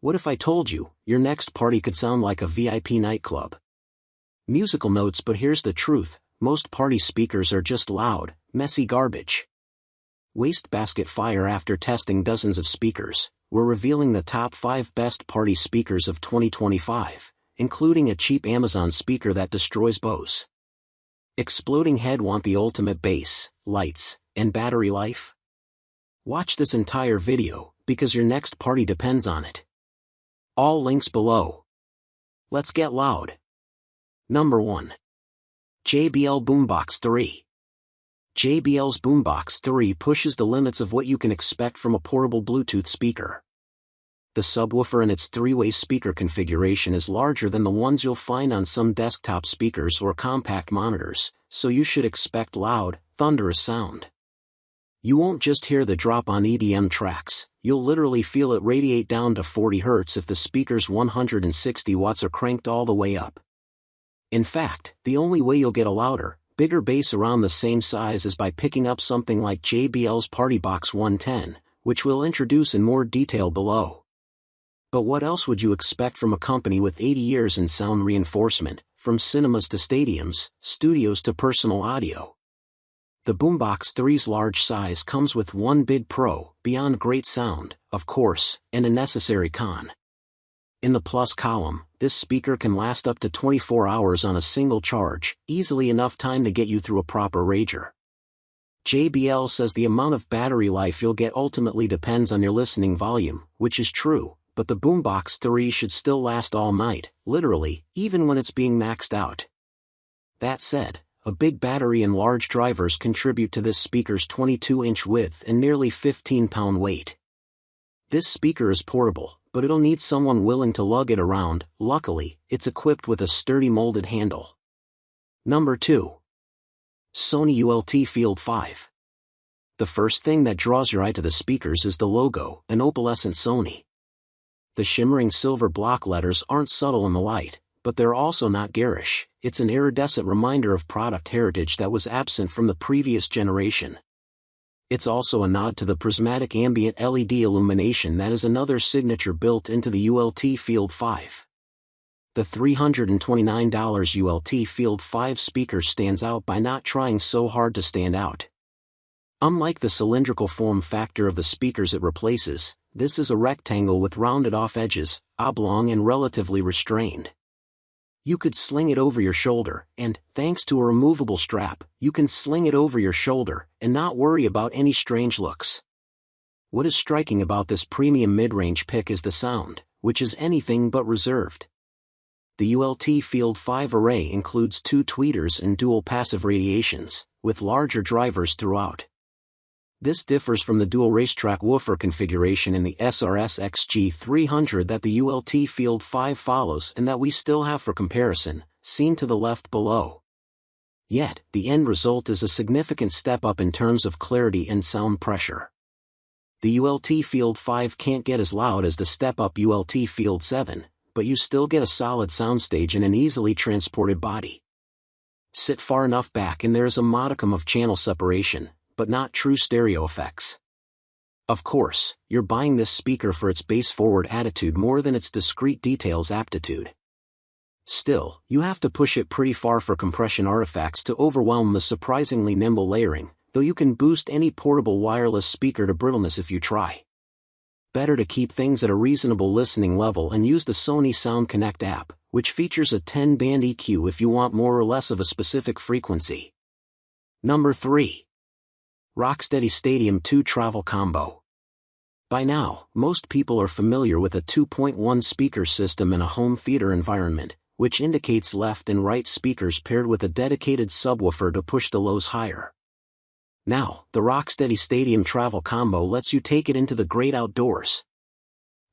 What if I told you, your next party could sound like a VIP nightclub? Musical notes, but here's the truth, most party speakers are just loud, messy garbage. Wastebasket Fire. After testing dozens of speakers, we're revealing the top 5 best party speakers of 2025, including a cheap Amazon speaker that destroys Bose. Exploding head. Want the ultimate bass, lights, and battery life? Watch this entire video, because your next party depends on it. All links below. Let's get loud. Number 1. JBL Boombox 3. JBL's Boombox 3 pushes the limits of what you can expect from a portable Bluetooth speaker. The subwoofer in its 3-way speaker configuration is larger than the ones you'll find on some desktop speakers or compact monitors, so you should expect loud, thunderous sound. You won't just hear the drop on EDM tracks, you'll literally feel it radiate down to 40 Hz if the speaker's 160 watts are cranked all the way up. In fact, the only way you'll get a louder, bigger bass around the same size is by picking up something like JBL's PartyBox 110, which we'll introduce in more detail below. But what else would you expect from a company with 80 years in sound reinforcement, from cinemas to stadiums, studios to personal audio? The Boombox 3's large size comes with one big pro, beyond great sound, of course, and a necessary con. In the plus column, this speaker can last up to 24 hours on a single charge, easily enough time to get you through a proper rager. JBL says the amount of battery life you'll get ultimately depends on your listening volume, which is true, but the Boombox 3 should still last all night, literally, even when it's being maxed out. That said, a big battery and large drivers contribute to this speaker's 22-inch width and nearly 15-pound weight. This speaker is portable, but it'll need someone willing to lug it around. Luckily, it's equipped with a sturdy molded handle. Number 2. Sony ULT FIELD 5. The first thing that draws your eye to the speakers is the logo, an opalescent Sony. The shimmering silver block letters aren't subtle in the light, but they're also not garish. It's an iridescent reminder of product heritage that was absent from the previous generation. It's also a nod to the prismatic ambient LED illumination that is another signature built into the ULT FIELD 5. The $329 ULT FIELD 5 speaker stands out by not trying so hard to stand out. Unlike the cylindrical form factor of the speakers it replaces, this is a rectangle with rounded-off edges, oblong and relatively restrained. You could sling it over your shoulder, and, thanks to a removable strap, you can sling it over your shoulder and not worry about any strange looks. What is striking about this premium mid-range pick is the sound, which is anything but reserved. The ULT FIELD 5 array includes 2 tweeters and dual passive radiations, with larger drivers throughout. This differs from the dual racetrack woofer configuration in the SRS XG300 that the ULT FIELD 5 follows and that we still have for comparison, seen to the left below. Yet, the end result is a significant step up in terms of clarity and sound pressure. The ULT FIELD 5 can't get as loud as the step-up ULT FIELD 7, but you still get a solid soundstage and an easily transported body. Sit far enough back and there is a modicum of channel separation, but not true stereo effects. Of course, you're buying this speaker for its bass-forward attitude more than its discrete details aptitude. Still, you have to push it pretty far for compression artifacts to overwhelm the surprisingly nimble layering, though you can boost any portable wireless speaker to brittleness if you try. Better to keep things at a reasonable listening level and use the Sony Sound Connect app, which features a 10-band EQ if you want more or less of a specific frequency. Number 3. Rocksteady Stadium 2 Travel Combo. By now, most people are familiar with a 2.1 speaker system in a home theater environment, which indicates left and right speakers paired with a dedicated subwoofer to push the lows higher. Now, the Rocksteady Stadium Travel Combo lets you take it into the great outdoors.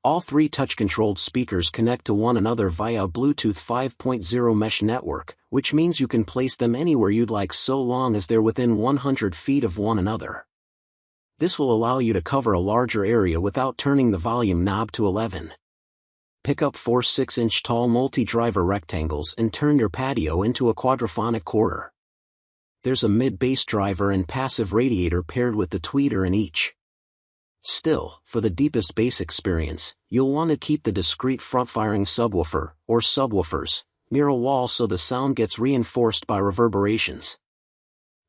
All 3 touch-controlled speakers connect to one another via a Bluetooth 5.0 mesh network, which means you can place them anywhere you'd like so long as they're within 100 feet of one another. This will allow you to cover a larger area without turning the volume knob to 11. Pick up 4 6-inch tall multi-driver rectangles and turn your patio into a quadraphonic quarter. There's a mid-bass driver and passive radiator paired with the tweeter in each. Still, for the deepest bass experience, you'll want to keep the discrete front-firing subwoofer, or subwoofers, near a wall so the sound gets reinforced by reverberations.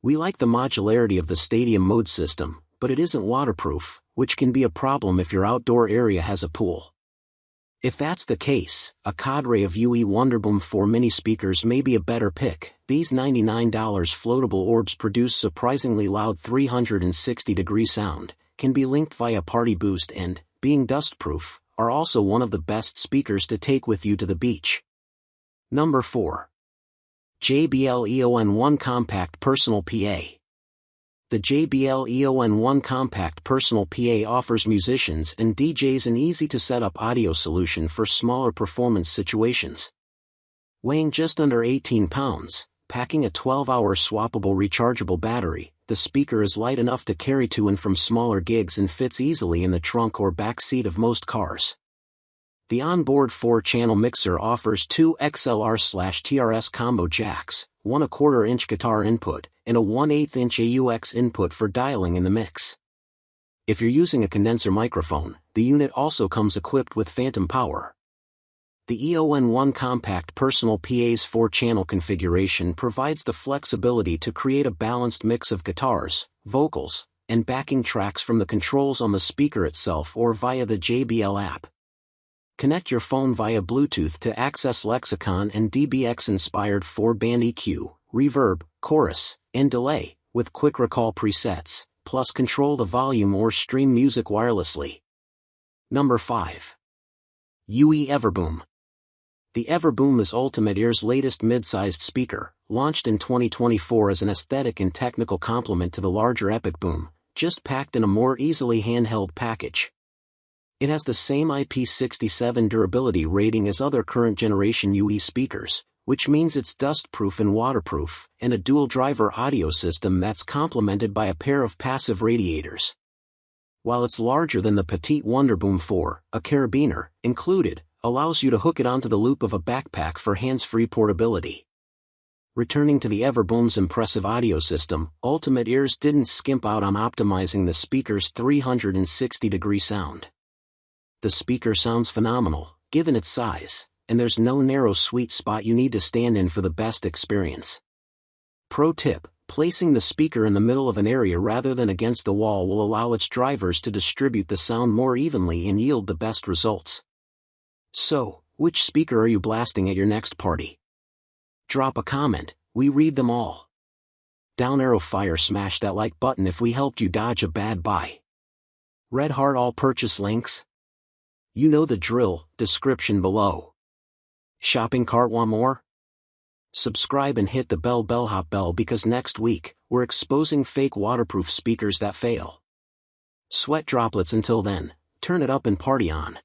We like the modularity of the stadium mode system, but it isn't waterproof, which can be a problem if your outdoor area has a pool. If that's the case, a cadre of UE Wonderboom 4 mini speakers may be a better pick. These $99 floatable orbs produce surprisingly loud 360-degree sound, can be linked via Party Boost and, being dustproof, are also one of the best speakers to take with you to the beach. Number 4. JBL EON1 Compact Personal PA. The JBL EON1 Compact Personal PA offers musicians and DJs an easy-to-set-up audio solution for smaller performance situations. Weighing just under 18 pounds, packing a 12-hour swappable rechargeable battery, the speaker is light enough to carry to and from smaller gigs and fits easily in the trunk or back seat of most cars. The onboard 4-channel mixer offers two XLR/TRS combo jacks, 1 1/4-inch guitar input, and a 1/8-inch AUX input for dialing in the mix. If you're using a condenser microphone, the unit also comes equipped with phantom power. The EON1 Compact Personal PA's 4-channel configuration provides the flexibility to create a balanced mix of guitars, vocals, and backing tracks from the controls on the speaker itself or via the JBL app. Connect your phone via Bluetooth to access Lexicon and DBX-inspired 4-band EQ, reverb, chorus, and delay, with quick recall presets, plus control the volume or stream music wirelessly. Number 5. UE Everboom. The Everboom is Ultimate Ear's latest mid-sized speaker, launched in 2024 as an aesthetic and technical complement to the larger Epic Boom, just packed in a more easily handheld package. It has the same IP67 durability rating as other current generation UE speakers, which means it's dustproof and waterproof, and a dual-driver audio system that's complemented by a pair of passive radiators. While it's larger than the petite Wonderboom 4, a carabiner, included, allows you to hook it onto the loop of a backpack for hands-free portability. Returning to the Everboom's impressive audio system, Ultimate Ears didn't skimp out on optimizing the speaker's 360-degree sound. The speaker sounds phenomenal, given its size, and there's no narrow sweet spot you need to stand in for the best experience. Pro tip: placing the speaker in the middle of an area rather than against the wall will allow its drivers to distribute the sound more evenly and yield the best results. So, which speaker are you blasting at your next party? Drop a comment, we read them all. Down arrow fire, smash that like button if we helped you dodge a bad buy. Red heart all purchase links. You know the drill, description below. Shopping cart want more? Subscribe and hit the bellhop bell because next week, we're exposing fake waterproof speakers that fail. Sweat droplets until then, turn it up and party on.